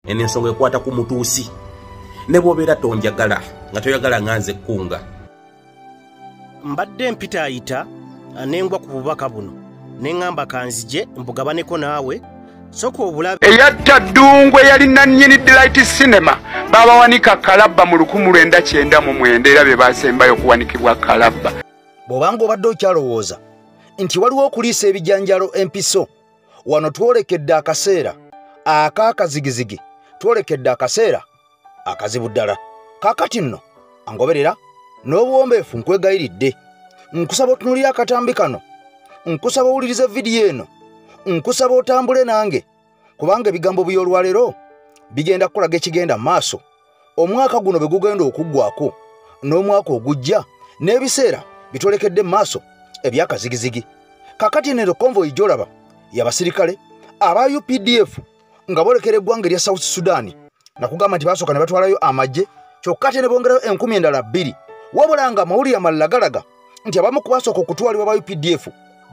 ene ensonga ekwata ku mutuusi ne bw'obeera tonjagala nga toyagala nganze kunga. Mbadde mpita ayita nengwa ku bubaka buno neŋŋamba kanzije mbugabaneko naawe soko obulabe. Eyatta Ddungwe yali nannyini Delight Cinema babawanika Kalabba mu 1999 era be basembayo okuwanikibwa Kalabba. Bw'obanga obadde okyalowooza nti waliwo okuliisa ebijanjalo empiso wano twolekedde akaseera akaakazigizigi, twolekedde akaseera akazibu ddala. Kaakati nno angoberera n'obuwombeefu nkwegayiridde, nkusaba otunuulire akatambi kano, nkusaba owulirize vidiyo eno, nkusaba otambule nange kubanga ebigambo by'olwaleero bigenda kukulaga ekigenda mu maaso. Omwaka guno bwe gugenda okuggwako n'omwaka ogujja n'ebiseera bitwolekedde mu maaso ebyakazigizigi. Kaakati eno konvoyi gy'olaba y'abasirikale aba UPDF nga boolekera eggwanga erya South Sudan. Nakugamba nti basooka ne batwalayo amagye kyokka ate ne bongerayo 2,000 wabula nga amawulire amalala galaga nti abamu ku basooka okutwalibwa ba UPDF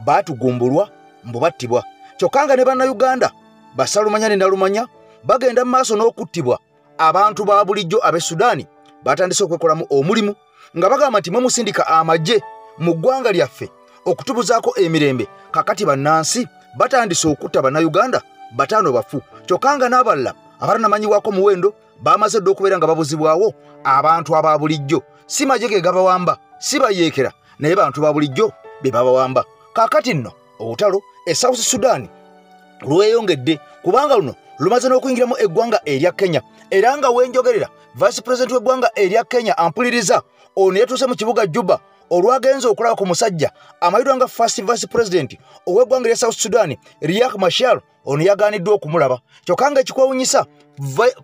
baatugumbulwa mbu battibwa. Kyokka nga ne bannayuganda Basalumanya ne Nalumanya bagenda mu maaso n'okuttibwa. Abantu ba bulijjo ab'e Sudaani batandise okwekolamu omulimu nga bagamba nti musindika amagye mu ggwanga lyaffe okutubuzaako emirembe. Kakati bannansi batandise okutta bannayuganda 5 bafu. Kyokka nga n'abalala abatannamanyiwaako muwendo bamaze dde okubeera nga babuzibwawo. Abantu aba bulijjo si magye ge gabawamba, si bayeekera naye bantu ba bulijjo be babawamba. Kaakati nno olutalo e South Sudan lweyongedde kubanga luno lumaze n'okuyingiramu eggwanga erya Kenya era nga wenjogerera Vice President w'eggwanga erya Kenya ampuliriza ono yetuuse mu kibuga Juba olwagenza okulaba ku musajja amayirwa nga First Vice President ow'eggwanga erya South Sudan Riek Machar. Ono yagaaniddwa okumulaba. Kyokka nga ekikwewuunyisa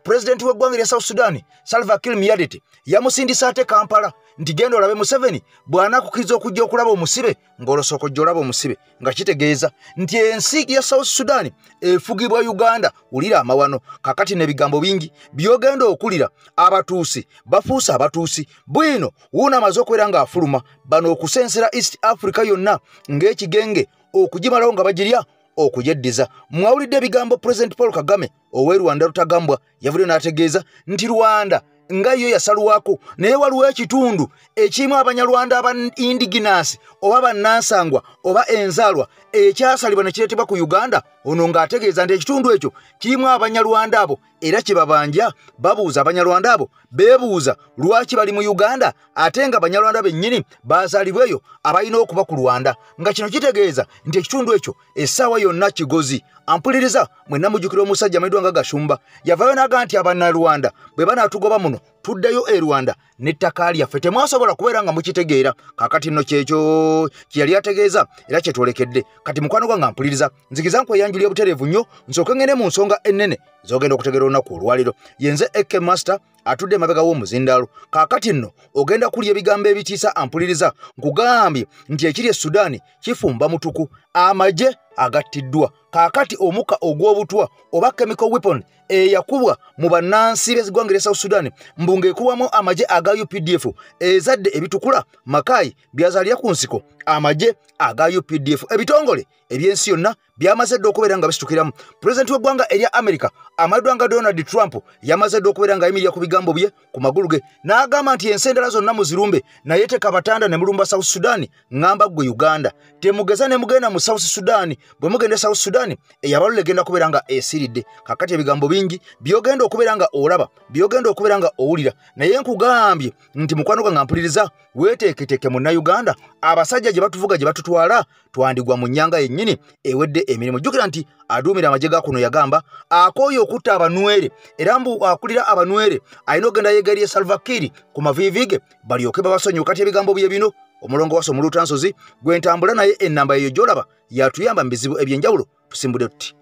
President w'eggwanga erya South Sudan Salva Kiir Mayardit yamusindisa ate Kampala nti genda olabe Museveni bw'anaakukiriza okujja okulaba omusibe ng'olosooka ojja olaba omusibe, nga kitegeeza nti ensi ya South Sudan efugibwa Uganda. Wulira amawano. Kakati n'ebigambo bingi by'ogenda okulira. Abatuusi bafuuse abatuusi bwino wuuna amaze okubeera ng'afuluma bano okusensera East Africa yonna ng'ekigenge okugimalawo nga bagirya okujeddiza. Mwawulidde ebigambo President Paul Kagame ow'e Rwanda Rutagambwa yavudde n'ategeeza nti Rwanda nga yo yasalwako naye waliwo ekitundu ekirimu Abanyarwanda aba indigenous oba bannansangwa oba enzaalwa ekyasalibwa ne kireetebwa ku Uganda. Ono ng'ategeeza nti ekitundu ekyo kirimu Abanyarwanda abo era kye babanja babuuza Abanyarwanda abo beebuuza lwaki bali mu Uganda ate nga Abanyarwanda bennyini baazaalibwa eyo abalina okuba ku Rwanda. Nga kino kitegeeza nti ekitundu ekyo essaawa yonna kigozi. Ampuliriza mwenna mujjukira omusajja amayidwa nga Gashumba yavaayo n'aga nti Abannarwanda bwe banaatugoba muno tuddeyo e Rwanda n'ettaka lyaffe temwasobola kubeera nga mukitegeera. Kaakati nno kyekyo kye yali ategeeza era kyetwolekedde. Kati mukwano gwange ampuliriza nzikiza nkweyanjulira butereevu nnyo nsooke ngende mu nsonga ennene z'ogenda okutegeera olunaku olwaliro. Yenze AK Master atudde emabega w'omuzindaalo. Kaakati nno ogenda kulya ebigambo ebitiisa. Ampuliriza nkugambye nti ekiri e Sudaani kifumba mutuku, amagye agattiddwa. Kaakati omuka ogw'obutwa oba chemical weapon eyakubwa mu bannansi b'eggwanga erya South Sudan mbunga ekubwamu amagye aga UPDF ezadde ebitukula Makai byazaalira ku nsiko amagye aga UPDF. Ebitongole eby'ensi yonna byamaze dde okubeera nga bisitukiramu. President w'eggwanga erya America amaddwa nga Donald Trump yamaze dde okubeera nga ayimirira ku bigambo bye ku magulu ge n'agamba nti ensi endala zonna muzirumbe naye teka batanda ne mulumba South Sudan ngamba ggwe Uganda temugeza ne mugenda mu South Sudan. Bwe mugenda South Sudan eyabalule egenda okubeera nga esiridde. Kakati ebigambo bingi byogenda okubeera nga olaba byogenda okubeera nga owulira naye nkugambye nti mukwano gwange mpuliriza weeteeketeeke munnayuganda abasajja gye batuvuga gye batutwala twandigwa mu nnyanga yennyini ewedde emirimu. Jjukira nti aduumira amagye ga kuno yagamba akooye okutta abanwere era mbu akulira abanwere alina ogenda yeegairye Salva Kiir ku maviivi ge balyoke babasonyiwe. Kati ebigambo bye bino omulongo waso mu Lutansozi gwe ntambula naye ennamba eyo gy'olaba yatuyamba mu bizibu eby'enjawulo tusimbudde tuti.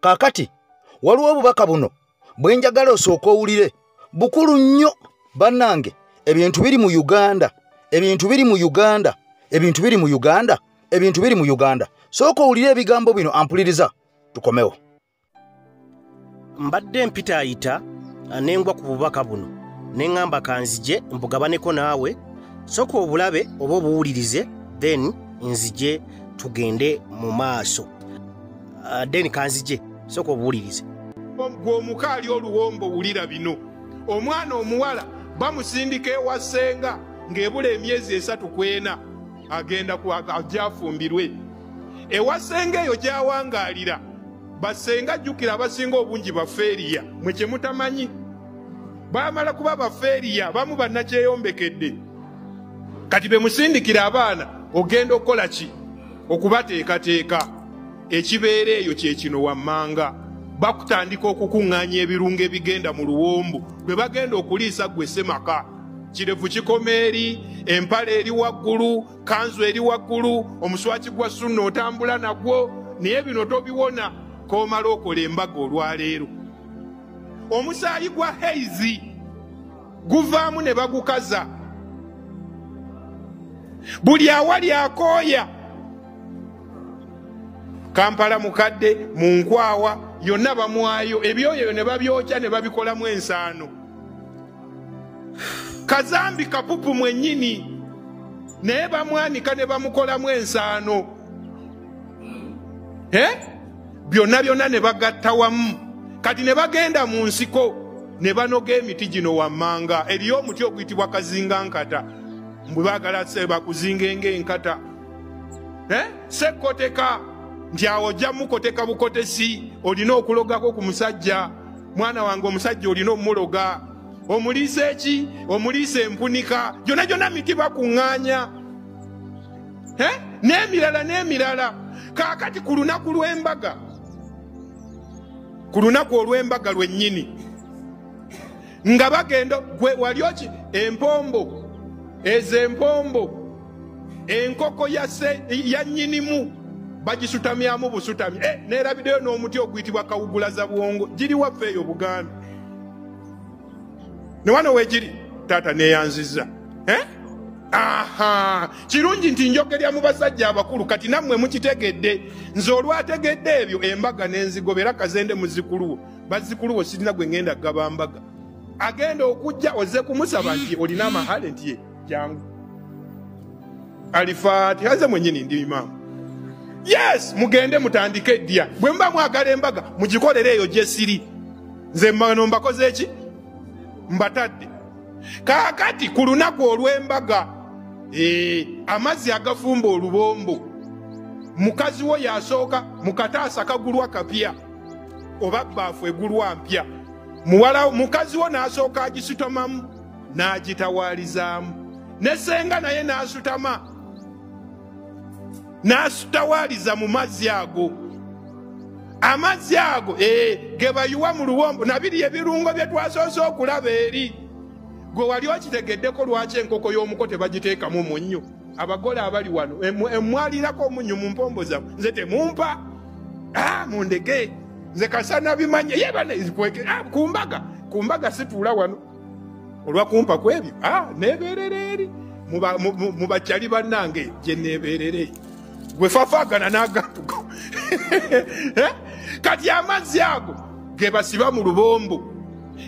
Kaakati waliwo obubaka buno bwe njagala osooka owulire bukulu nnyo bannange. Ebintu biri mu Uganda, ebintu biri mu Uganda, ebintu biri mu Uganda, ebintu biri mu Uganda. Sooka owulire ebigambo bino ampuliriza tukomewo. Mbadde mpita ayita nengwa ku bubaka buno neŋŋamba kanzije mbugabaneko naawe sooka obulabe oba obuwulirize then nzije tugende mu maaso. Then kanzije sooka obuwulirize. gw'omukaali oluwombo wulira bino. Omwana omuwala bamusindika ewa ssenga ng'ebula emyezi 3 ku 4 agenda ajja afumbirwe. Ewa ssenga eyo gy'awangaalira basenga jjukira abasinga obungi bafeeriya mwe kye mutamanyi. Baamala kuba bafeeriya bamu bannakyeyombekedde. Kati be musindikira abaana ogenda okukola ki? Okubateekateeka. Ekibeera eyo kye kino wammanga. Bakutandika okukuŋŋaanya ebirungo ebigenda mu luwombo bwe bagenda okuliisa gwe Ssemaka. Kirevu kikoma eri, empale eri waggulu, kanzu eri waggulu, omuswaki gwa sunna otambula nagwo, naye bino tobiwona koomala okola embaga olwaleero. Omusaayi gwa heizi guvaamu ne bagukaza. Buli awali akooya. Kampala mukadde mu Nkwawa yonna bamwayo ebyoyo ne babyokya ne babikolamu ensaano. Kazambi Kapupu mwennyini naye bamwanika ne bamukolamu ensaano. Byonna ne bagatta wamu. Kati ne bagenda mu nsiko ne banoga emiti gino wammanga. Eriyo omuti oguyitibwa kazingankata. Mbwe baagala bakuzinga ng'enkata. Sekkoteka nti awo ojja mukoteka bukotesi olina okulogako ku musajja. Mwana wange omusajja olina omumuloga. Omuliisa eki? Omuliisa empunika. Gyonna miti bakuŋŋaanya. N'emirala. Kaakati ku lunaku lw'embaga. Ku lunaku olw'embaga lwennyini. Nga bagenda gwe wali oki? Empombo. Ezo empombo. Enkoko ya nnyinimu. Bagisutamyamu busutami. Neerabiddeyo n'omuti oguyitibwa kawugulaza bwongo. Giri waffe eyo Buganda. Ne wano weegiri taata neeyanzizza. Kirungi nti njogerya mu basajja abakulu kati nammwe mukitegedde. Nze olwategedde ebyo embaga n'enzigobera kazende muzikuluwo. Bazikuluwo sirina gwe ngenda gaba mbaga. Agenda okujja ozze kumusaba nti olina amahale nti ye jangu. Alifaati haze mwennyini ndi imamu. Yes, mugende mutandike edya. Bwe mba mwagala embaga mugikolere eyo gye siri. Nze mmano mbakoze eki? Mbatadde. Kaakati ku lunaku olw'embaga amazzi agafumba olubombo. Mukazi wo yasooka mukataasa kagulwa kapya oba bbaafu egulwa mpya. Mukazi wo n'asooka agisutamamu n'agitawaalizaamu. Ne ssenga naye n'asutama n'asutawaaliza mu mazzi ago. Amazzi ago ge bayiwa mu luwombo nabiri ebirungo bye twasoose okulaba eri. Gwe wali okitegeddeko lwaki enkoko y'omuko tebagiteekamu munnyo? Abagole abali wano emwalirako omunnyo mu mpombo zammwe. Nze temumpa. Mundege. Nze kasana bimanye ku mbaga situula wano. Olwakumpa kwebyo neebeerera eri mu bakyali bannange gye neebeerere. Gwe fafaagana n'agantugo. Kati amazzi ago ge basiba mu lubombo.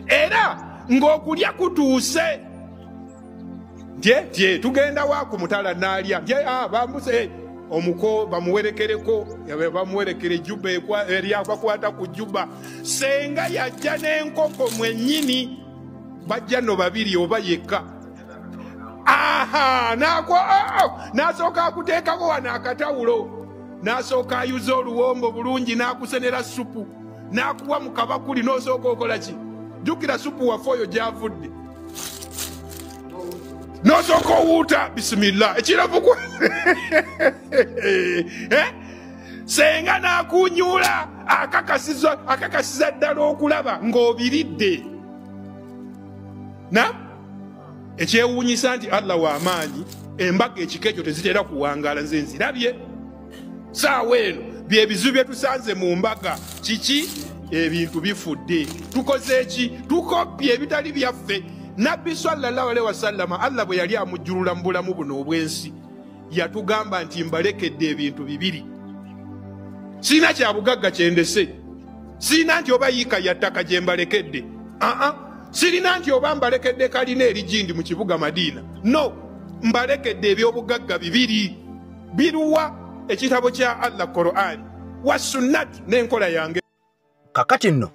Era ng'okulya kutuuse. Tye tugenda wa ku mutala n'alya. Bambuse omuko bamuwerekereko bamuwerekere Juba eri abakwata ku Juba. Senga yajja n'enkoko mwennyini bajja no babiri oba yekka. N'asooka akuteekako wano akatawulo. N'asooka ayuza oluwombo bulungi n'akusenera supu. N'akuwa mu kabakuli n'osooka okola ki? Jjukira supu waffe oyo gy'avudde. N'osooka owuuta bisimillah. Ekiravu ku senga n'akunyuula akakasiza ddala okulaba ng'obiridde. Ekyewuunyisa nti Allah w'amaanyi, embaga ekika ekyo tezitera kuwangaala. Nze nzirabye saawa eno bye bizibu bye tusanze mu mbaga. Kiki? Ebintu bifudde. Tukoze eki? Tukoppye ebitali byaffe. Nabbi sallallahu alaihi wasallama Allah bwe yali amujjulula mu bulamu buno obwensi yatugamba nti mbalekedde ebintu bibiri. Sina kya bugagga kyendese. Sina nti oba yiika ya ttaka gye mbalekedde. Sirina nti oba mbalekedde kalina erigindi mu kibuga Madiina. No, mbalekedde ebyobugagga bibiri. Biruwa ekitabo kya Allah Qur'an wa sunnat n'enkola yange. Kakati nno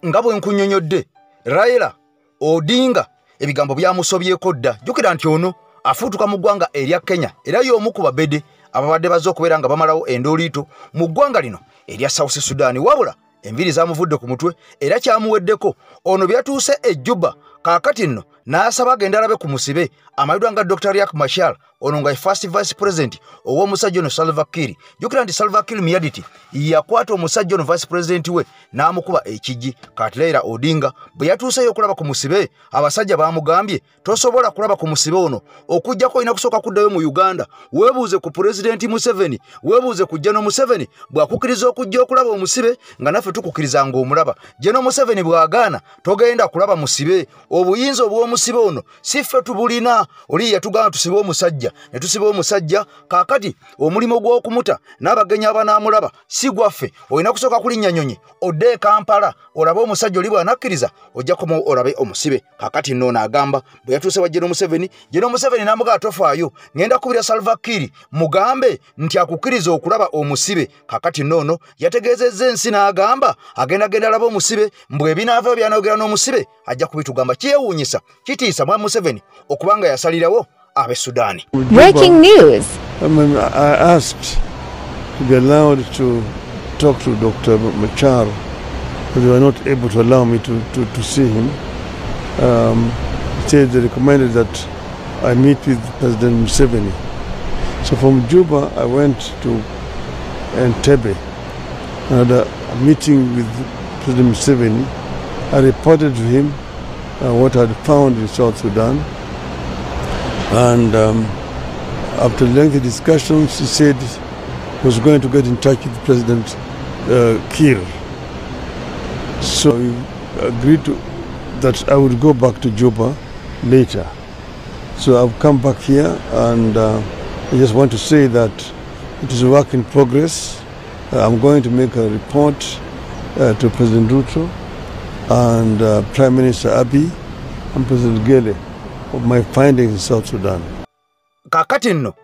nga bwe nkunnyonnyodde Raila Odinga ebigambo byamusobyeko dda. Jjukira nti ono afuutuka mu ggwanga erya Kenya era y'omu ku babede ababadde bazze okubeera nga bamalawo endooliito mu ggwanga lino erya South Sudan. Wabula enviri zamuvudde ku mutwe era kyamuweddeko. Ono byatuuse e Juba kaakati nno n'asaba agenda alabe ku musibe amayidwa nga Dr. Riek Machar ono nga first vice president ow'omusajja ono Salva Kiir. Jjukira nti Salva Kiir Mayardit yakwata omusajja ono vice president we n'amukuba ekigi. Kati Raila Odinga bwe yatuuseyo okulaba ku musibe abasajja baamugambye tosobola kulaba ku musibe ono okujjako olina kusooka kuddayo mu Uganda weebuuze ku President Museveni weebuuze ku General Museveni bw'akukkiriza okujja okulaba omusibe nga naffe tukukkiriza ng'omulaba. General Museveni bw'agaana togenda kulaba musibe. Obuyinza obw'omusibe ono si ffe tubulina. Oli yatugamba tusibe omusajja ne tusiba omusajja kaakati omulimu gw'okumuta n'abagenyi abanaamulaba si gwaffe. Olina kusooka kulinnya nyonyi odde Kampala olabe omusajja oli bw'anakkiriza ojja komawo olabe omusibe. Kaakati nno n'agamba bwe yatuuse wa General Museveni n'amugamba tofaayo ngenda kubira Salva Kiir mugambe nti akukkiriza okulaba omusibe. Kaakati nno yategeezezza ensi n'agamba agenda alabe omusibe mbwe ebinaavaayo by'anoogera n'omusibe ajja kubitugamba. Kyewuunyisa kitiisa Mwami Museveni okubanga yasalirawo ab'e Sudan. Breaking news. I asked to be allowed to talk to Dr. Machar, but they were not able to allow me to see him. Instead, they recommended that I meet with President Museveni. So from Juba, I went to Entebbe and had a meeting with President Museveni. I reported to him what I had found in South Sudan. And after lengthy discussions, he said he was going to get in touch with President Kiir. So we agreed that I would go back to Juba later. So I've come back here, and I just want to say that it is a work in progress. I'm going to make a report to President Ruto and Prime Minister Abiy and President Gele of my findings in South Sudan. Kakati nno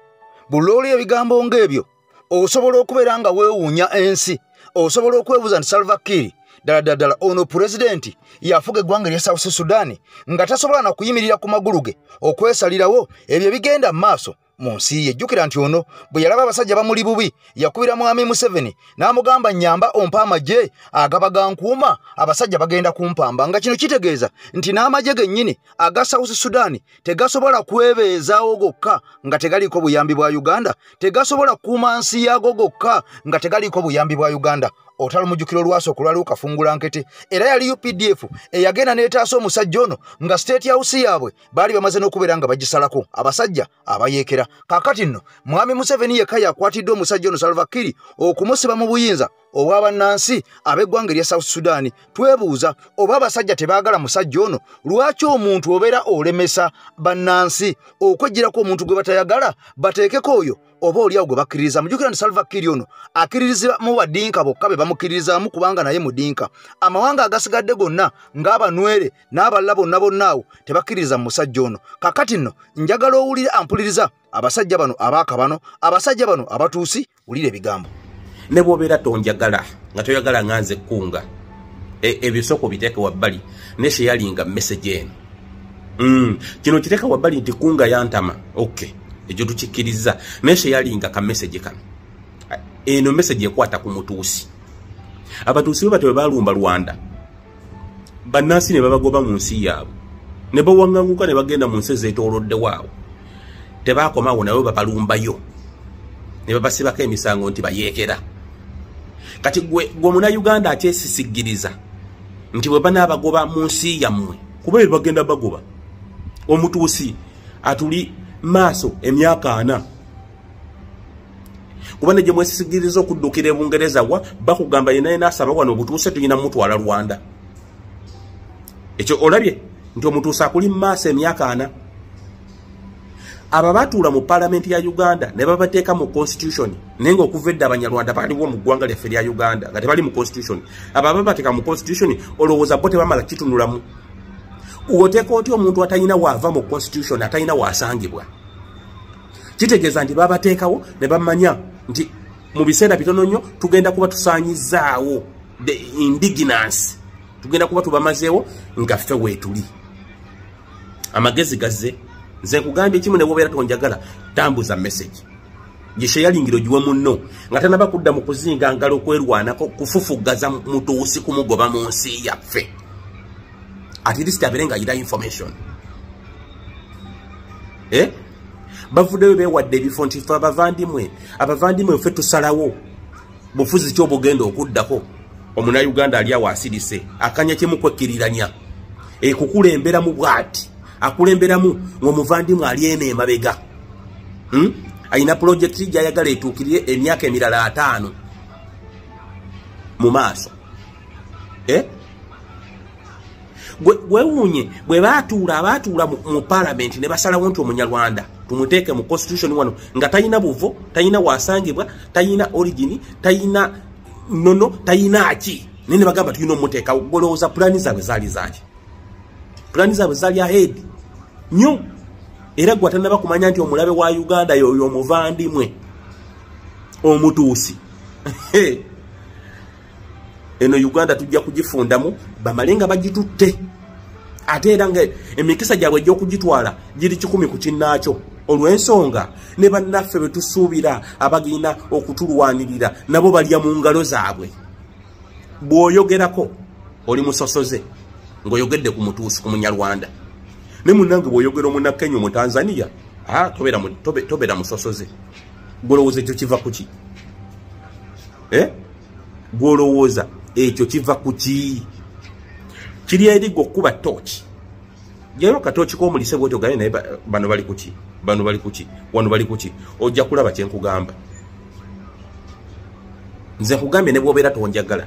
buloli ebigambo ng'ebyo osobola okubeera nga weewuunya ensi osobola okwebuuza nti Salva Kiir ddala ono pulezidenti yafuga eggwanga erya South Sudan nga tasobola na kuyimirira ku magulu ge okwesalirawo ebyo bigenda mu maaso mu nsi ye. Jjukira nti ono bwe yalaba abasajja bamuli bubi yakubira Mwami Museveni n'amugamba nnyamba ompa amagye agaba gankuuma abasajja bagenda kumpamba nga kino kitegeeza nti n'amagye gennyini aga South Sudan tegasobola kwebeezaawo gokka nga tegaliiko buyambi bwa Uganda tegasobola kuuma nsi yago gokka nga tegaliiko buyambi bwa Uganda. Otalo mujukiro lwasooka lwali okafungula nkete era yali UPDF eyagenda n'etaasa omusajja ono nga state house yaabwe baali bamaze n'okubeera nga bagisalako abasajja abayeekera. Kaakati nno Mwami Museveni yekka yakwatidde omusajja ono Salva Kiir okumusiba mu buyinza obw'abannansi ab'eggwanga erya South Sudan. Twebuuza oba abasajja tebaagala musajja ono lwaki omuntu obeera olemesa bannansi okweggyirako omuntu gwe batayagala bateekeko oyo oba oliawo gwe bakkiririza. Mujukira nti Salva Kiir ono akkiririza mu badinka bokka be bamukkiririzaamu kubanga naye mudinka. Amawanga agasigadde gonna ng'abanwere n'abalala bonna awo tebakkiririza mu musajja ono. Kakati nno njagala owulira ampuliriza abasajja bano abaaka bano abasajja bano abatuusi wulira ebigambo. Ne bw'obeera tonjagala nga toyagala nganze kunga ebisoko biteeke wabbali ne sheyalinga message eno kino kiteeka wabbali nti kunga yantama okay ekyo tukikkiriza naye sheyalinga ka message kano eno message ekwata ku mutuusi. Abatuusi be batwe balumba Rwanda bannansi ne babagoba mu nsi yaabwe ne bawanganguka ne bagenda mu nsi ezeetoolodde waawo tebaakomawo nawe babalumbayo ne babasibako emisango nti bayeekera. Kati gwe muna Uganda akyesisigiriza nti bwe banaabagoba mu nsi yammwe kuba bye bagenda bagoba omutuusi atuli maaso emyaka 4 kuba ne gye mwesisigiriza okuddukira Bungereza wa bakugamba yenaye n'asaba wano obutuuse tulina mutwala Rwanda. Ekyo olabye nti omutuusi akuli mu maaso emyaka 4. Aba batuula mu parliament ya Uganda ne babateeka mu constitution nenga okuva edda abanyarwanda baliwo mu ggwanga lyaffe lya Uganda nga tebali mu constitution. Aba babateeka mu constitution olowooza bo tebamala kitunulamu. Oteeka oti omuntu atayina waava mu constitution atayina waasangibwa. Kitegeeza nti babateekawo ne bamanya nti mu biseera bitono nnyo tugenda kuba tusaanyizaawo the indigenous tugenda kuba tubamazeewo nga ffe weetuli amagezi gazze nze nkugambye ekimu ne bwobeera tonjagala tambuza message gishe yalingiro giwe munno nga tanaba kudda mu kuzinga ngalo kwerwanako kufufugaza mutuusi kumugoba mu nsi yaffe at least abeere nga ayina information bavuddeyo beewadde ebifo nti fe abavandimwe ffe tusalawo bufuzi ki obugenda okuddako omunayuganda ali awo asirise akanya kyemukwekiriranya kukulemberamu bwati akulemberamu ng'omuvandimwe ali eno emabega ayina projekiti gy'ayagala etuukirire emyaka emirala 5 mu maaso gwewuunye bwe baatuula mu palamenti ne basalawo nti omunyarwanda tumuteeke mu constitution wano nga tayina buvo tayina wasangibwa tayina origini tayina nono tayina ki nene bagamba tulina omuteeka golowooza pulani zaabwe zaali ahead nnyo era gwe atanaba kumanya nti omulabe wa Uganda yoyo omuvandimwe omutuusi eno Uganda tujja kugifundamu bamale nga bagitutte ate era nga emikisa gyabwe egy'okugitwala giri 10 ku kinnaakyo olw'ensonga ne bannaffe be tusuubira abagenda okutulwanirira nabo balya mu ngalo zaabwe bw'oyogerako oli musosoze ng'oyogedde ku mutuusi ku munyarwanda ne munnange bw'oyogera omunnakenya mu Tanzania tobeera musosoze gwolowooza ekyo kiva ku ki gwolowooza ekyo kiva ku ki kiri eri gwe okkuba tooki jayo katooki k'omulise bwoti ogaye naye bano bali kuki wano bali kuki ojja kulaba kye nkugamba nze nkugambye ne bw'obeera tonjagala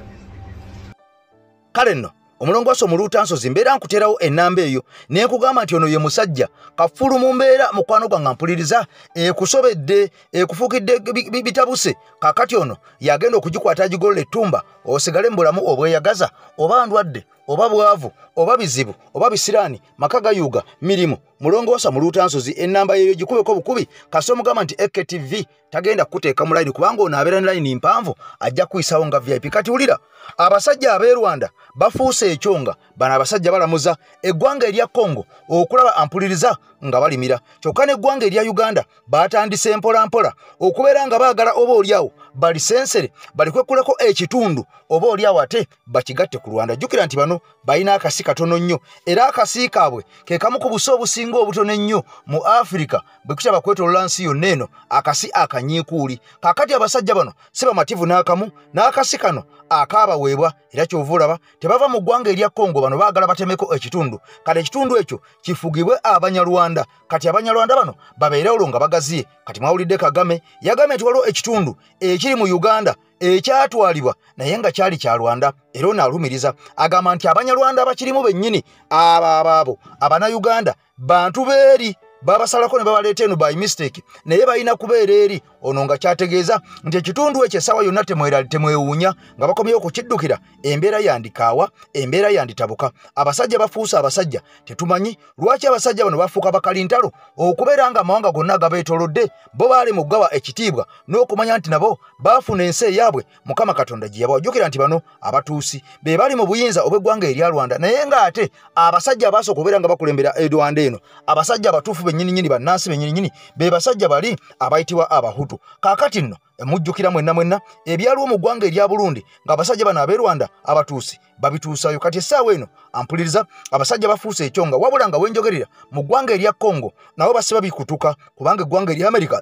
kale nno omulongoosa omuluutansozi mbeera nkuterawo ennamba eyo naye nkugamba nti ono ye musajja kafulu mu mbeera mukwano gwange mpuliriza ekusobedde ekufuukidde bitabuse kakati ono yagenda okugikwata agigolola ettumba osigale mu bulamu obweyagaza oba ndwadde oba bwavu oba bizibu oba bisiraani maka gayuga mirimu mulongoosa muluutansozi ennamba yeyo gikubeko bukubi kasi omugamba nti EKTV tagenda kukuteeka mu layini kubanga ono abeera ne layini mpanvu ajja kuyisawo nga VIP kati wulira abasajja ab'e Rwanda bafuuse ekyonga bano abasajja balamuza eggwanga erya Congo okulaba ampuliriza nga balimira kyokka n'eggwanga erya Uganda batandise mpolampola okubeera nga baagala oba oliawo balisensere balikwekuleko ekitundu oba oliawo ate bakigatte ku Rwanda jjukira nti bano balina akasi katono nnyo era akasi kaabwe ke kamu ku buso obusinga obutono ennyo mu Africa bwe kitaba kwetolola nsi yonna eno akasi akanyiikuuli kakati abasajja bano si bamativu n'akamu n'akasi kano akaabaweebwa era kyova olaba tebava mu ggwanga erya Congo bano baagala batemeko ekitundu kale ekitundu ekyo kifugibwe Abanyarwanda kati Abanyarwanda bano babeere olwo nga bagaziye kati mwawulidde Kagame yagambye nti waliwo ekitundu ekiri mu Uganda ekyatwalibwa naye nga kyali kya Rwanda era onaalumiriza agamba nti Abanyarwanda abakirimu bennyini abo Abanayuganda bantu beeri babasalako ne babaleeta eno by mistake naye balina kubeera eri ono nga kyategeeza nti ekitundu ekyo essaawa yonna temwewuunya nga bakomyewo okukiddukira embeera yandikaawa embeera yanditabuka abasajja bafuuse abasajja tetumanyi lwaki abasajja bano bafuuka bakalintalo okubeera nga amawanga gonna agabeetolodde bo baali mu kugawa ekitiibwa n'okumanya nti nabo baafuna ensi eyaabwe Mukama Katonda gye yabawa jjukira nti bano abatuusi be bali mu buyinza obw'eggwanga erya Rwanda naye ng'ate abasajja abasooka okubeera nga bakulembera Rwanda eno abasajja abatuufu bennyininyini bannansi bennyininyini be basajja bali abayitibwa Abahutu kaakati nno emujjukira mwenna ebyaliwo mu ggwanga erya Burundi ng'abasajja bano ab'e Rwanda abatuusi babituusayo kati essaawa eno ampuliriza abasajja bafuuse ekyonga wabula nga wenjogerera mu ggwanga erya Congo nabo basiba bikutuka kubanga eggwanga erya America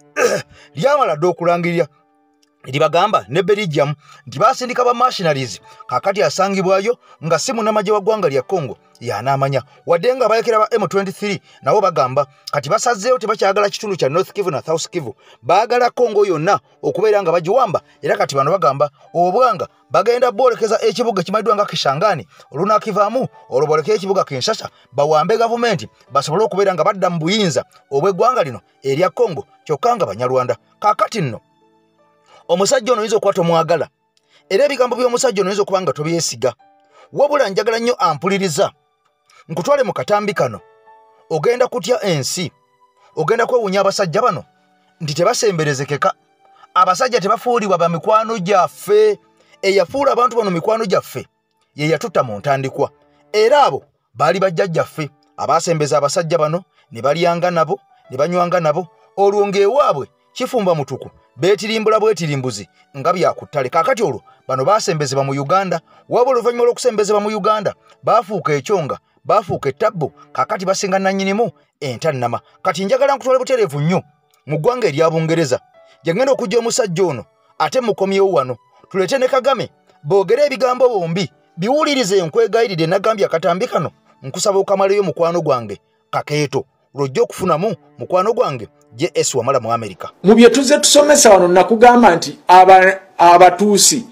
lyamala dde okulangirira libagamba ne Belgium nti basindika ba mercenaries kakati asangibwayo nga si munnamagye wa ggwanga lya Congo yanaamanya wadde nga abayekera ba M23 nabo bagamba kati basazeewo tebakyagala kitundu kya North Kivu na South Kivu baagala Congo yonna okubeera nga bagiwamba era kati bano bagamba obwanga bagenda boolekeza ekibuga kimanyiddwa nga Kishangani olunakivaamu olwoboleka ekibuga Kinshasa bawambe gavumenti basobole okubeera nga badda mu buyinza obw'eggwanga lino erya Congo kyokka nga Banyarwanda kaakati nno omusajja ono oyinza okuba tomwagala era ebigambo by'omusajja ono oyinza okuba nga tobyesiga wabula njagala nnyo ampuliriza nkutwale mu katambi kano ogenda kutya ensi ogenda kwewuunya abasajja bano nti tebasemberezekeka abasajja tebafuulibwa ba mikwano gyaffe eyafuula abantu bano mikwano gyaffe ye yatutta mu ntandikwa era abo baali bajjajjaffe abaasembeza abasajja bano ne balyanga nabo ne banywanga nabo olwo ng'ewaabwe kifumba mutuku beetirimbula bwetirimbuzi nga byakuttale kaakati olwo bano baasembezebwa mu Uganda wabula oluvannyuma lw'okusembezebwa mu Uganda baafuuka ekyonga baafuuka ettabbo kaakati basinga nannyinimu entannama kati njagala nkutwale butereevu nnyo mu ggwanga erya Bungereza gye ngenda okujja omusajja ono ate mukomyewo wano tulete ne Kagame boogere ebigambo bombi biwulirize nkwegayirire nagambye akatambi kano nkusaba okamaleyo mukwano gwange kakeeto lwojja okufunamu mukwano gwange JS Wamala mu Amerika. Mu bye tuzze tusomesa wano nakugamba nti abatuusi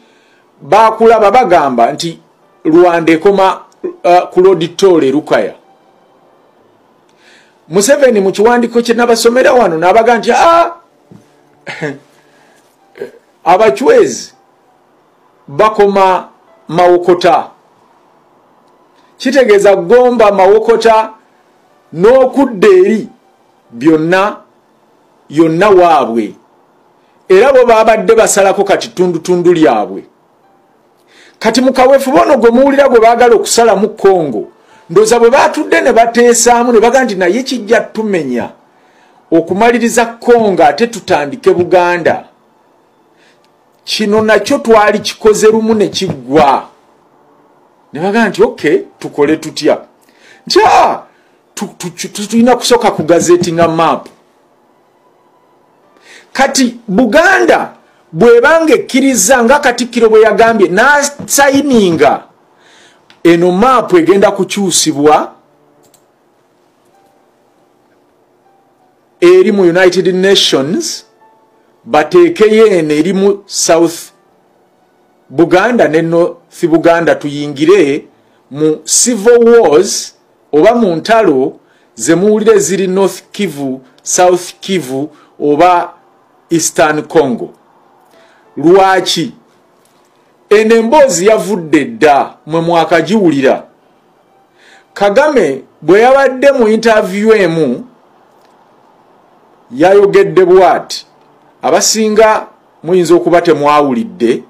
bakulaba bagamba nti Rwanda ekoma ku Loditole Lukaya. Museveni mu kiwandiiko kye nabasomera wano n'abaga nti abachwezi bakoma Mawokota. Kitegeeza gomba Mawokota n'okudda eri byonna yonna waabwe era bo babadde basalako kati tundu lyabwe kati mukawefu bono gwe muwulira gwe baagala okusala mu Kongo ndoza bwe batudde ne bateesaamu ne baga nti naye kijja tumenya okumaliriza Kongo ate tutandike Buganda kino nakyo twali kikoze lumu ne kiggwa ne baga nti okay tukole tutya nti tulina kusooka ku gazeti nga map kati Buganda bwebanga ekkiriza nga Katikkiro bwe yagambye n'asayininga eno maapu egenda kukyusibwa eri mu United Nations bateekeyo eno eri mu South Buganda ne North Buganda tuyingire mu civil wars oba mu ntalo ze muwulire ziri North Kivu, South Kivu oba Eastern Congo. Lwaki eno emboozi yavudde dda mwe mwakagiwulira. Kagame bwe yabadde mu interview emu yayogedde bw'ati abasinga muyinza okuba temwawulidde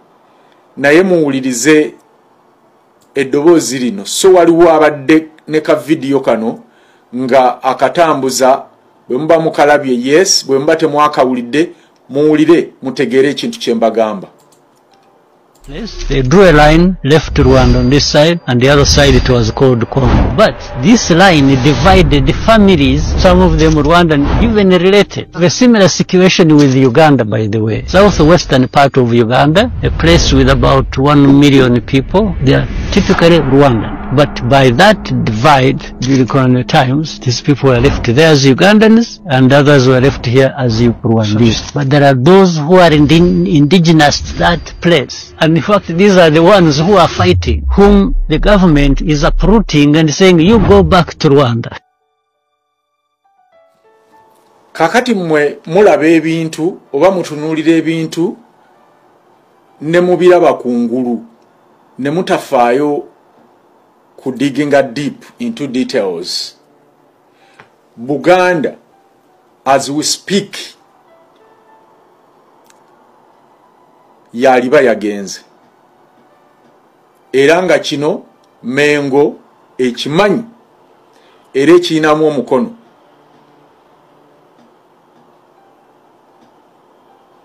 naye muwulirize eddoboozi lino so waliwo abadde ne ka video kano nga akatambuza bwe muba mukalabye yes bwe muba temwakawulidde muwulire mutegeere ekintu kye mbagamba. They drew a line, left Rwanda on this side, and the other side it was called Congo. But this line divided the families, some of them Rwandan, even related. A similar situation with Uganda, by the way. Southwestern part of Uganda, a place with about 1 million people, they are typically Rwandan. But by that divide, during colonial times, these people were left there as Ugandans, and others were left here as Rwandese. But there are those who are indigenous to that place. And in fact, these are the ones who are fighting, whom the government is uprooting and saying, you go back to Rwanda. Kakati mwe mulaba ebintu, oba mutunuulira ebintu, ne mubiraba kungulu, ne mutafaayo ku digging deep into details. Buganda, as we speak, yaliba yagenze. Era nga kino Mengo ekimanyi era ekinamu omukono.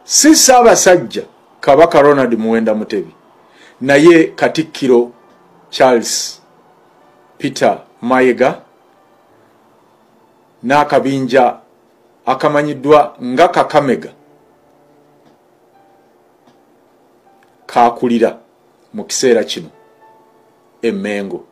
Si Ssaabasajja Kabaka Ronald Muwenda Mutebi naye Katikkiro Charles Peter Mayiga n'akabinja akamanyiddwa nga Kakamega kakulira mu kiseera kino Mengo.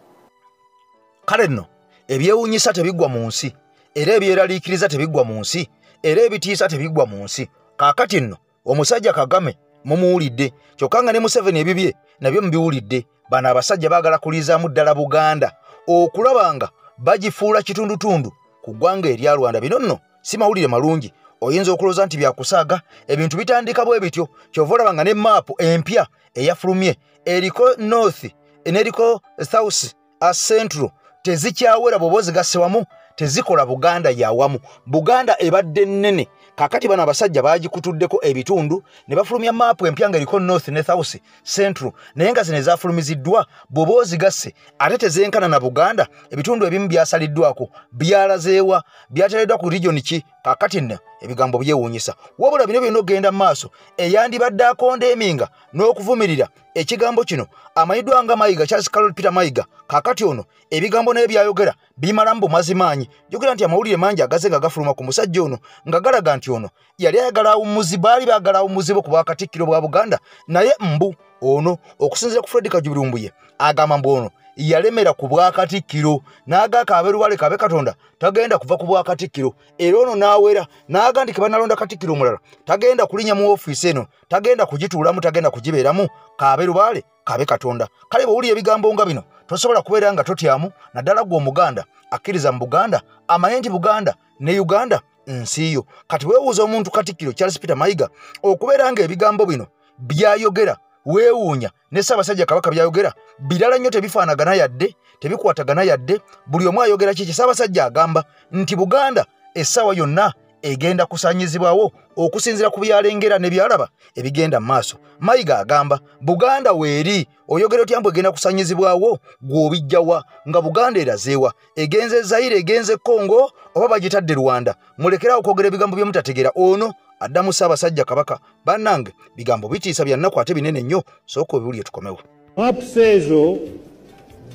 Kale nno ebyewuunyisa tebiggwa mu nsi era ebyeraliikiriza tebiggwa mu nsi era ebitiisa tebiggwa mu nsi. Kaakati nno omusajja Kagame mumuwulidde kyokka nga ne Museveni ebibye nabyo mubiwulidde. Bano abasajja baagala kulizaamu ddala Buganda okulaba nga bagifuula kitundutundu ku ggwanga erya Rwanda. Bino nno si mawulire malungi. Oyinza okulooza nti byakusaaga ebintu bitandika bwe bityo kyova olaba nga ne maapu empya eyafulumye eriko north eneriko south central tezikyawera bw'oba ozigasse wamu tezikola Buganda yawamu. Buganda ebadde nnene kakati bana abasajja bagikutuddeko ebitundu ne bafulumya maapu empya ng'eriko north ne south central naye nga zino ezafulumiziddwa bw'oba ozigasse ate tezenkana na Buganda ebitundu ebimu byasaliddwako byalazeewa byateereddwa ku region ki kakati nno ebigambo byewuunyisa wabula bino byonna ogenda mu maaso eyandibadde akondeeminga n'okuvumirira ekigambo kino amanyiddwa nga Mayiga Charles Carol Peter Mayiga kakati ono ebigambo naye byayogera bimalamu bumazimaanyi yogera nti amawulire mangi agaze nga gafuluma ku musajja ono nga galaga nti ono yali ayagala awummuzi baali baagala awummuzi bo ku bwakatikkiro bwa Buganda naye mbu ono okusinziira ku Fred Kajubirumbuye agamba mbu ono yalemera ku bwakatikkiro n'agaaka abeeruwale kabe Katonda tagenda kuva ku bwakatikkiro era ono n'awera n'aga nti ke banalonda katikkiro omulala tagenda kulinya mu ofiisi eno tagenda kugituulamu tagenda kugibeeramu kaabeeruwale kabe Katonda kale bw'owulira ebigambo nga bino tosobola kubeera nga totyamu naddala gwe omuganda akkiriza mu Buganda amanye nti Buganda ne Uganda nsi yo kati weewuuza omuntu Katikkiro Charles Peter Mayiga okubeera nga ebigambo bino byayogera weewuunya ne Ssaabasajja Kabaka byayogera birala nnyo tebifaanagana yadde tebikwatagana yadde buli omu ayogera kiki Ssaabasajja agamba nti Buganda essaawa yonna egenda kusaanyizibwawo okusinziira ku byalengera ne byalaba ebigenda mu maaso Mayiga agamba Buganda weeri oyogera otya mbu egenda kusaanyizibwawo gw'obijjawa nga Buganda erazeewa egenze Zaire egenze Congo oba bagitadde Rwanda mulekerawo okwogera ebigambo bye mutategeera ono addamu Ssaabasajja Kabaka bannange bigambo bitiisa bya nnaku ate binene nnyo sooka obiwulire tukomewo mapusa ezo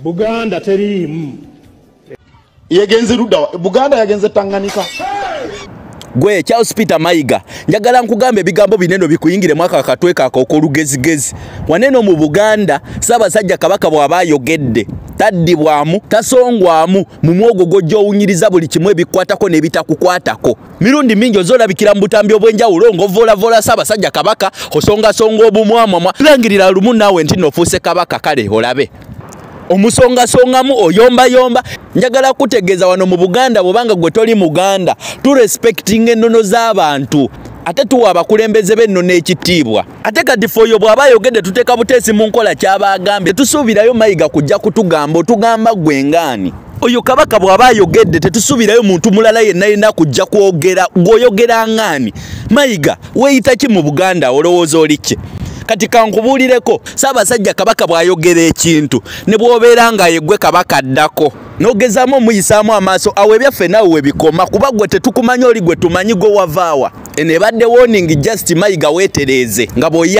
Buganda teriimu yegenze ludda Buganda yagenze Tanganyika gwe Charles Peter Mayiga njagala nkugambe ebigambo bineno bikuyingire mwaka akatweka akokolugezigezi waneno mu Buganda Ssaabasajja Kabaka bw'abayogedde taddibwamu tasongwamu mu mwogo gojja owunyiriza buli kimu ebikwatako n'ebitakukwatako mirundi mingi ozolabikira mu butambi obw'enjawulo ng'ovolavola Ssaabasajja Kabaka osongasonga obumwamwamwa tulangirira lumu naawe nti n'ofuuse Kabaka kale olabe omusongasongamu oyombayomba njagala kutegeeza wano mu Buganda bw'obanga gwe toli Muganda respecting ennono z'abantu ate tuwa abakulembeze b'ennono ekitiibwa ate kati foyo bw'aba ayogedde tuteeka buteesi mu nkola ky'abaagambye tetusuubirayo Mayiga kujja kutugamba otugamba gwe ngaani oyo Kabaka bw'aba ayogedde tetusuubirayo muntu mulala yenna kujja kwogera gw'oyogera ngaani Mayiga weeyita ki mu Buganda olowooza oli ki kati kankubuulireko Ssaabasajja Kabaka bw'ayogera ekintu ne bw'obeera nga yeggwe Kabaka addako n'ogezaamu omuyisaamu amaaso awo ebyaffe naawe webikoma kuba gwe tetukumanya oli gwe tumanyi gwe wavaawa eno ebadde warning just Mayiga weetereeze nga bw'oya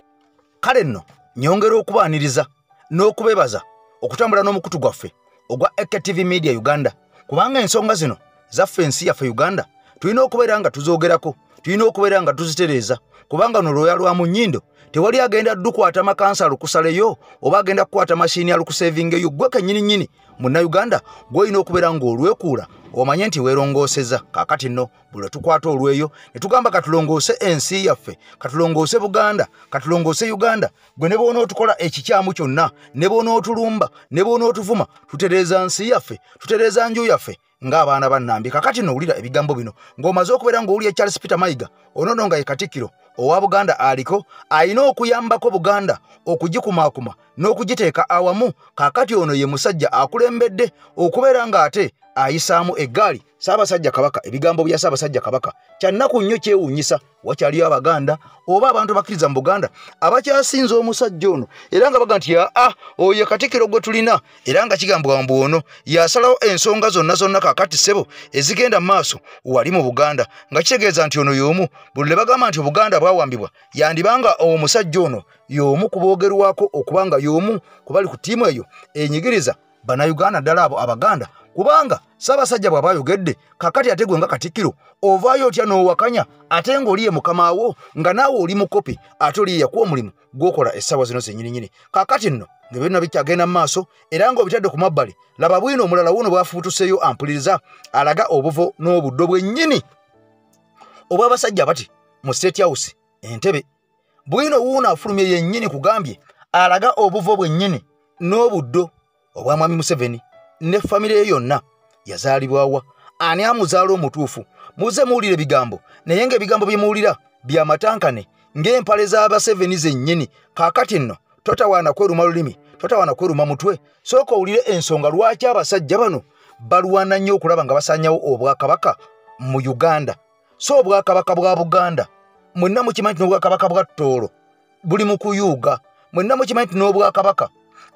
kale nno nyongera okubaaniriza n'okubeebaza okutambula n'omukutu gwaffe ogwa AKTV Media Uganda kubanga ensonga zino zaffe ensi yaffe Uganda tulina okubeera nga tuzoogerako tulina okubeera nga tuzitereeza kubanga n'olwoya lwa mu nnyindo tewali agenda dukwata makansa alukusaleyo oba agenda kukwata mashini alukusevingeyo gwe kennyini Munnayuganda gw'olina okubeera ng'olwekuula omanye nti weerongooseza kaakati nno buli tukwata olweyo ne tugamba katulongoose ensi yaffe katulongoose Buganda katulongoose Uganda gwe ne bw'onootukola ekikyamu kyonna ne bw'onootulumba ne bw'onootuvuma tutereeza nsi yaffe tutereeza nju yaffe ng'abaana bannambi kakati nno owulira ebigambo bino ng'omaze okubeera ng'owulira Charles Peter Mayiga ono nga ye Katikkiro owa Buganda aliko ayina okuyambako Buganda okugikumaakuma n'okugiteeka awamu kaakati ono ye musajja akulembedde okubeera ng'ate ayisaamu eggaali Ssaabasajja Kabaka ebigambo bya Ssaabasajja Kabaka kyannaku nnyo kyewuunyisa wakyaliyo Abaganda oba abantu bakkiriza mu Buganda abakyasinza omusajja ono era nga baga nti oyo Katikkiro gwe tulina era nga kigambwa mbu ono yasalawo ensonga zonna kaakati ssebo ezigenda mu maaso wali mu Buganda nga kitegeeza nti ono y'omu buli ne bagamba nti Obuganda bwawambibwa yandibanga omusajja ono y'omu ku boogerwako okubanga y'omu ku bali ku ttiimu eyo enyigiriza Bannayuganda ddala abo Abaganda kubanga Ssaabasajja bw'aba ayogedde kakati ate gwe nga Katikkiro ovaayo otya n'owakanya ate ng'oliye mukama wo nga naawe oli mukopi ate oliye yakuwa omulimu gw'okola essaawa zino zennyininyini kakati nno nga byonna bikyagenda mu maaso era ng'obitadde ku mabbali laba bwino omulala wuno bwafuutuseeyo ampuliriza alaga obuvo n'obuddo bwennyini obw'abasajja bati mu State House Entebbe bwino wuuno afulumye yennyini kugambye alaga obuvo bwennyini n'obuddo obwa Mwami Museveni ne famire ye yonna yazaalibwawa ani amuzaala omutuufu muze muwulire bigambo naye ng'ebigambo bye muwulira bya matankane ng'empale z'Abaseveni zennyini kaakati nno totawaana kweruma lulimi totawaana kweruma mutwe sooka owulire ensonga lwaki abasajja bano balwana nnyo okulaba nga basaanyawo obwakabaka mu Uganda so obwakabaka bwa Buganda mwenna mukimanyi nti n'obwakabaka bwa Tooro buli mu kuyuuga mwenna mukimanyi nti n'obwakabaka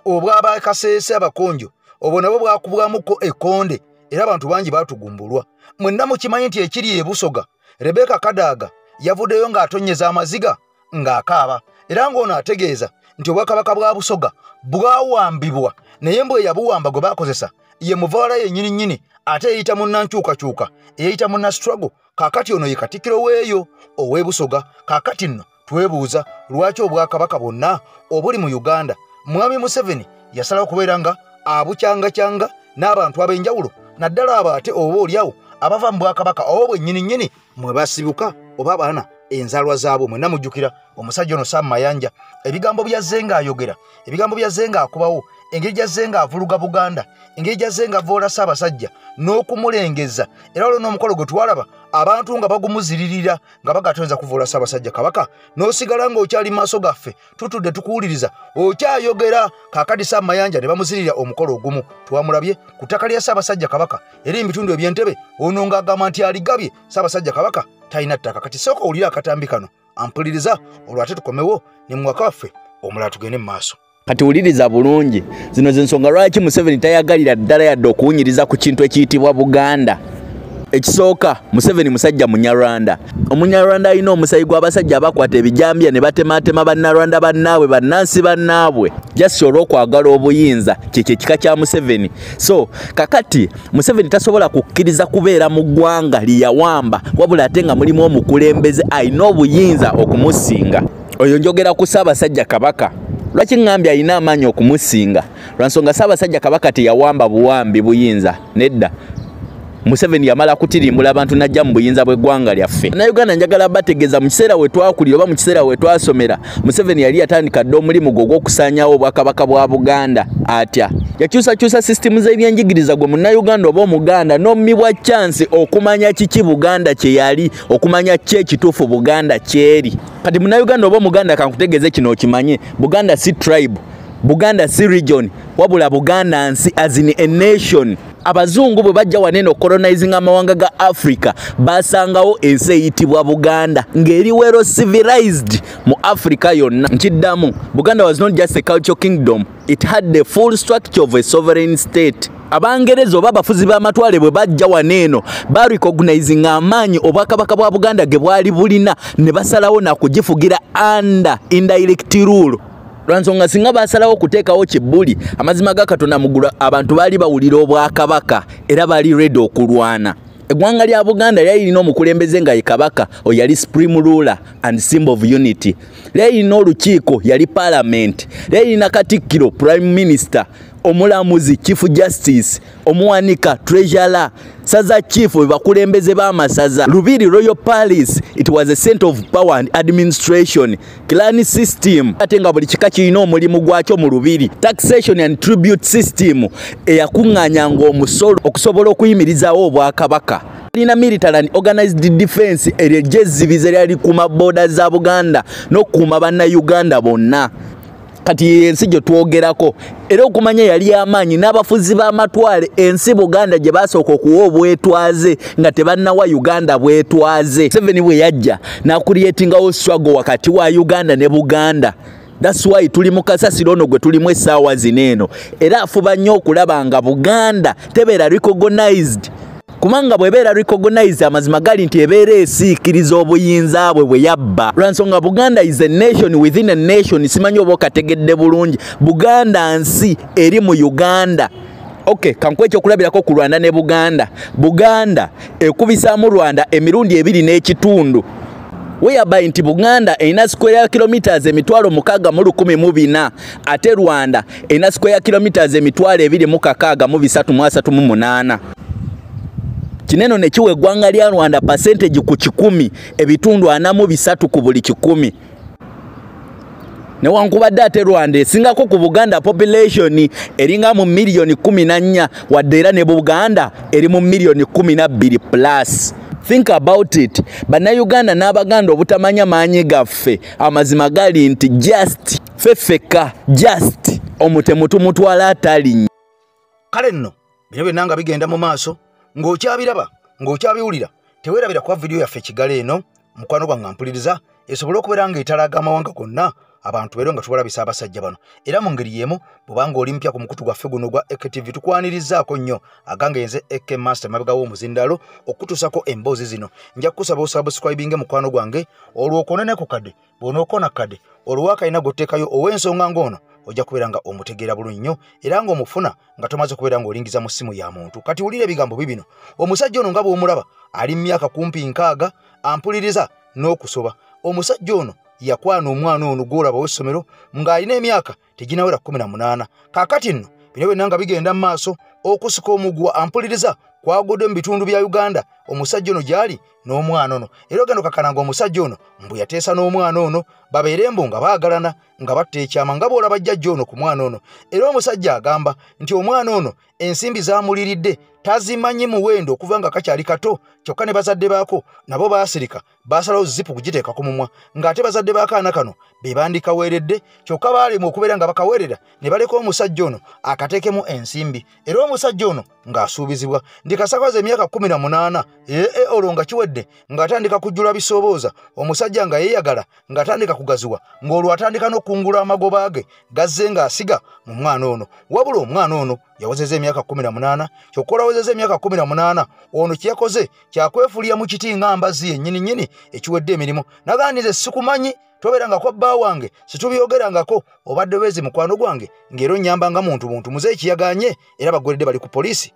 obw'abakaseese abakonjo obwo nabwo bwakubwamuko ekkonde era abantu bangi baatugumbulwa mwenna mukimanyi nti ekiri e Busoga Rebecca Kadaga yavuddeyo ng'atonyeza amaziga ng'akaaba era ng'ono ategeeza nti obwakabaka bwa Busoga bwawambibwa naye mbwe yabuwamba gwe baakozesa ye muvaala yennyini nnyini ate eyita munnankyukakyuka eyita munna struggle kaakati ono ye Katikkiro weeyo ow'e Busoga kaakati nno twebuuza lwaki obwakabaka bwonna obuli mu Uganda Mwami Museveni yasalawo kubeera nga abucyangacyanga n'abantu ab'enjawulo naddala abo ate oba oliawo abava mu bwakabaka oba bwennyini nnyini mwe basibuka oba abaana enzaalwa zaabwe mwenna mujjukira omusajja ono Sam Mayanja ebigambo byazze ng'ayogera ebigambo byazze ng'akubawo engeri gyazze ng'avuluga Buganda engeri gyazze ng'avoola Ssaabasajja n'okumulengeza era olwo n'omukolo gwe twalaba abantu nga bagumuziririra nga bagatonza kuvoola Ssaabasajja Kabaka n'osigala ng'okyali maaso gaffe tutudde tukuwuliriza okyayogera kaakati Sam Mayanja ne bamuzirira omukolo ogumu twamulabye ku ttaka lya Ssaabasajja Kabaka eri ebitundu eby'Entebbe ono ng'agamba nti aligabye Ssaabasajja Kabaka talina ttaka kati sooka owulira akatambi kano ampuliriza olwo ate tukomewo ne mu waka waffe omulala tugende mu maaso kati wuliriza bulungi zino zensonga lwaki Museveni tayagalira ddala yadde okuwunyiriza ku kintu ekiyitibwa Buganda ekisooka Museveni musajja Munyarwanda Omunyarwanda alina omusayi gw'abasajja abakwata ebijambya ne batematema Bannarwanda bannaabwe bannansi bannaabwe just olw'okwagala obuyinza kyekyo ekika kya Museveni so kakati Museveni tasobola kukkiriza kubeera mu ggwanga liyawamba wabula ate nga mulimu omukulembeze alina obuyinza okumusinga oyo njogera ku Ssaabasajja Kabaka lwaki ngambye alina amaanyi okumusinga lwansonga Ssaabasajja Kabaka teyawamba buwambi buyinza nedda Museveni yamala kutirimbula abantu najja mu buyinza bw'eggwanga lyaffe na Uganda njagala bategeeza mu kiseera we twakulira oba mu kiseera we twasomera Museveni yali yatandika dda omulimu gwe ogw'okusaanyaawo obwakabaka bwa Buganda atya yakyusakyusa sisitemu z'ebyenjigiriza gwe Munnayuganda oba Omuganda n'omumibwa chance okumanya kiki Buganda kye yali okumanya ki ekituufu Buganda kyeri kati Munnayuganda oba Omuganda kankutegeeze kino okimanye Buganda si tribe Buganda si region wabula Buganda nsi as in a nation abazungu bwe bajja waneno colonizing amawanga ga Africa basangawo ensi eyitibwa Buganda ngeri wero civilized mu Africa yonna nkiddamu Buganda was not just a cultural kingdom it had the full structure of a sovereign state Abangereza oba abafuzi b'amatwale bwe bajja waneno ba recognizing amaanyi obwakabaka bwa Buganda ge bwali bulina ne basalawo na kugifugira under indirect rule lwansonga singa basalawo kuteekawo kibbuli amazima ga Katonda mugulu abantu baali bawulira obwakabaka era baali ready okulwana eggwanga lya Buganda lyali lirina omukulembeze nga ye kabaka oyo yali supreme ruler and symbol of unity lyali lirina olukiiko yali parliament lyali lirina Katikkiro prime minister omulamuzi chief justice omuwanika treasurer saza chief bakulembeze b'amasaza Lubiri Royal Palace it was a center of power and administration clan system ate nga buli kika kirina omulimu gwakyo mu Lubiri taxation and tribute system eyakuŋŋaanyanga omusolo okusobola okuyimirizaawo obwakabaka lina military and organized defense eryejezzibiza lyali ku maboda za Buganda n'okukuuma Bannayuganda bonna kati ensi gye twogerako era okumanya yali amaanyi n'abafuzi b'amatwale ensi Buganda gye basooka okuwa obwetwaze nga tebannawa Uganda bwetwaze Museveni bwe yajja n'akuliyetingawo struggle wakati wa Uganda ne Buganda that's why tuli mu kasasiro ono gwe tulimu essaawa zineeno era afuba nnyo okulaba nga Buganda tebeera recognized kumanga bwebeera recognize amazima gali nti ebeera esiikiriza obuyinza bwe yabba lwansonga Buganda is a nation within a nation simanyi oba okategedde bulungi Buganda nsi eri mu Uganda okay kankwekyo okulabirako ku Rwanda ne Buganda ekubisaamu Rwanda emirundi 2.5 whereby nti Buganda erina square kilometers 6,114 ate Rwanda erina square kilometers 2,638 kineno ne kiwe eggwanga lya Rwanda percentage ku 10 ebitundu 43 ku buli 10 newankubadde ate Rwanda esingako ku Buganda population eringa mu million 14 wadde era ne Buganda eri mu million 12 plus think about it Bannayuganda n'Abaganda obutamanya maanyi gaffe amazima gali nti just fefeka just omutemu tumutwala atali kale nno bino byonna nga bigenda mu maaso ng'okyabiraba ng'okyabiwulira tewerabira kwa video yaffe Kigali eno mukwano gwange mpuliriza esobola okubeera nga etalaga amawanga gonna abantu beero nga tubalabisa abasajja bano era mu ngeri yemu bw'obanga oli mpya ku mukutu gwaffe guno gwa AKTV tukwanirizaako nnyo agange yenze AK Master mabega w'omuzindalo okutusako emboozi zino nja kusaba osubscribinge mukwano gwange olwokonene ku kade bw'onookona kade olwakayina gotteekayo ow'ensonga ng'ono ojja kubeera nga omutegeera bulungi nnyo era ng'omufuna nga tomaze kubeera ng'olingiza mu ssimu ya muntu kati wulira ebigambo bibino omusajja ono nga bw'omulaba ali mu myaka kumpi 6 ampuliriza n'okusoba omusajja ono yakwana omwana ono gw'olaba w'essomero ng'alina emyaka teginawera 18 kaakati nno bino byonna nga bigenda mu maaso okusika omugwa ampuliriza kwagudde mu bitundu bya Uganda omusajja ono gyali n'omwana ono era ogenda okakananga omusajja ono mbu yateesa n'omwana ono babeere embo nga baagalana nga batta ekyama nga bw'olaba jjajja ono ku mwana ono era omusajja agamba nti omwana ono ensimbi zaamuliridde tazimanyi muwendo okuva nga kakyali kato kyokka ne bazadde baako nabo baasirika baasalawo zipu kugiteeka ku mumwa ng'ate bazadde baakaana kano be bandikaweeredde kyokka baalema okubeera nga bakaweerera ne baleka omusajja ono akateekemu ensimbi era omusajja ono ng'asuubizibwa ndikasakaza emyaka 18 olwo nga kiwedde ng'atandika kujjula bisobooza omusajja nga yeeyagala ng'atandika kugaziwa ng'olwo atandika n'okungula amagoba ge gazze ng'asiga mu mwana ono wabula omwana ono yawezeza emyaka 18 kyokka olawezeza emyaka 18 ono kyeyakoze kyakwefuulira mu kiti ng'ambazi yennyini ekiwedde emirimu nagandize sikumanyi tobeeranga kwa bba wange situbyogerangako obadde bezi mukwano gwange ng'era onnyambanga muntu muze ekiyaganye era bagoledde bali ku poliisi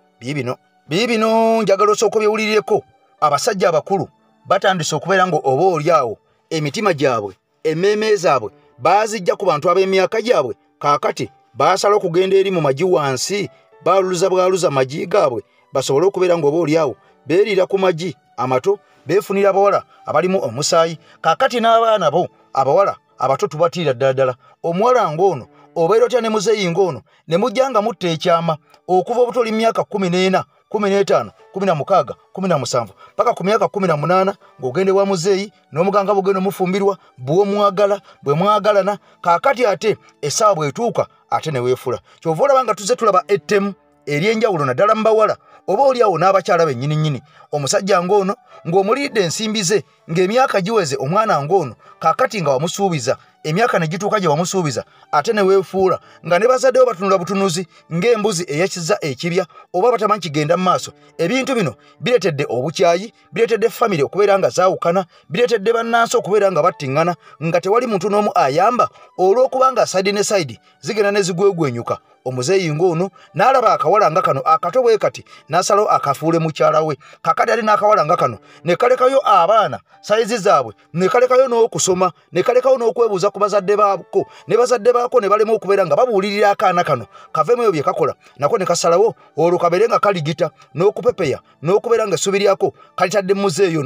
biibino njagala osooka byewulirireko abasajja abakulu batandise okubeera ngo oba oliawo emitima gyabwe emmeeme zaabwe baazijja ku bantu ab'emyaka gyabwe kaakati baasala okugenda eri mu magi wansi baaluza magi gaabwe basobole okubeera ngo oba oliawo beeriira ku magi amato beefunira abawala abalimu omusaayi kaakati n'abaana bo abawala abato tubatiira ddala omuwala ng'ono obeera otya ne muzeeyi ng'ono ne mujja nga mutta ekyama okuva obutoli myaka 14 15 16 17 paka ku myaka 18 ng'ogende wa muzeeyi n'omuganga bugenda mufumbirwa bw'omwagala bwe mwagalana kaakati ate essaawa bwetuuka ate ne weefula kyova olaba nga tuzze tulaba ettemu ery'enjawulo naddala mu bawala oba oliawo n'abakyala bennyini omusajja ng'ono ng'omulidde ensimbi ze ng'emyaka giweze omwana ng'ono kaakati nga wamusuubiza emyaka ne gituuka gye wamusuubiza ate ne weefuula nga ne bazaddewo batunula butunuzi ng'embuzi eyakizza ekibya oba batamanyi kigenda mu maaso ebintu bino bireetedde obukyayi bireetedde famire okubeera nga zaawukana bireetedde bannansi okubeera nga battiŋŋana nga tewali muntu n'omu ayamba olw'okuba nga sayidi ne sayidi zigenda ne zigwegwenyuka omuzeeyi ng'ono n'alaba akawala nga kano akato bwe kati n'asalawo akafuule mukyala we kakati ali n'akawala nga kano ne kalekayo abaana sayizi zaabwe ne kalekayo n'okusoma ne kalekayo n'okwebuuza ku bazadde baako ne bazadde baako ne balema okubeera nga babuulirira akaana kano kaveemu ebyo bye kakola nako ne kasalawo olwo kabeere nga kaligita n'okupepeya n'okubeera nga essuubi lyako kalitadde muzeeyi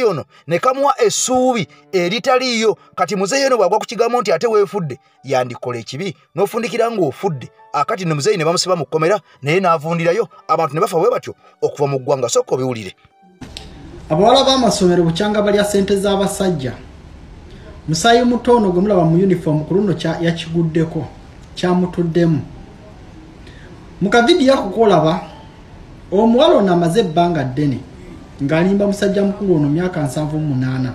ono ne kamuwa essuubi eritaliiyo kati muzeeyi ono bw'agwa ku kigambo nti ate weefudde yandikola ekibi n'ofundikira ng'ofudde akati ne muzeeyi ne bamusiba mu kkomera naye n'avundirayo abantu ne bafa bwe batyo okuva mu ggwanga sooka obiwulire abawala b'amasomero bukyanga balya ssente z'abasajja musaayi muto ono gwe mulaba mu uniform ku luno yakiguddeko kyamutuddemu mu kavidiyo ako kolaba omuwala ono amaze ebbanga ddene ng'alimba musajja mukulu ono myaka 78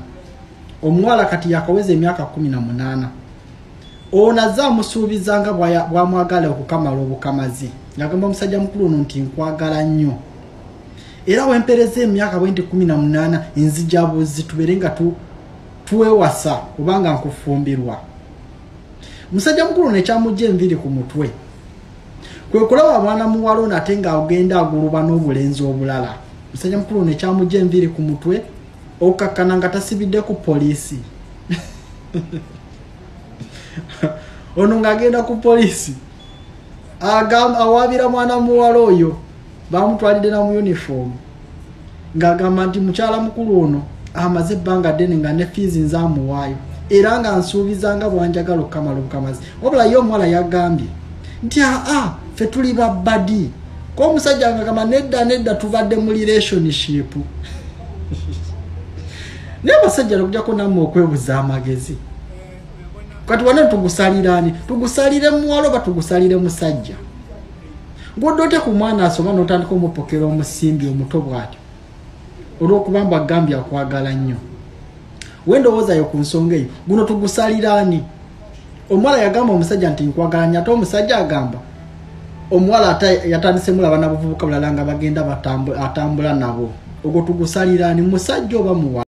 omuwala kati yakaweza emyaka 18 ono azze amusuubiza nga bwamwagala okukamala obukamazi ng'agamba musajja mukulu ono nti nkwagala nnyo era wempereza emyaka 18 enzija buzi tubeere nga tuwewasa kubanga nkufumbirwa musajja mukulu nekyamujja enviri ku mutwe kwe kulaba mwana muwala ono ate ng'agenda aguluba n'obulenzi obulala musajja mukulu nekyamujja enviri ku mutwe okakkana nga tasibidde ku poliisi ono ng'agenda ku poliisi awaabira mwana muwala oyo bamutwalidde na mu uniform ng'agamba nti mukyala mukulu ono amaze ebbanga ddene nga ne fiizi nzaamuwaayo era nga nsuubizanga bwanjagala okukamala obukamazi wabula ye omuwala yagambye nti ffe tuli babbadi ko omusajja ng'agamba nedda tubadde mu relationship naye abasajja okujjako nammwe okwebuza amagezi kati wane tugusaliraani tugusalire muwala oba tugusalire musajja ng'odde otya ku mwana asoma n'otandika omupokera omusimbi omuto bw'atyo olw'okubamba agambye akwagala nnyo wendowoozayo ku nsonga eyo guno tugusaliraani omuwala yagamba omusajja nti nkwagalanya ate omusajja agamba omuwala yatandise mulaba n'abavubuka bulala nga bagenda atambula nabo ogwo tugusaliraani musajja oba muwala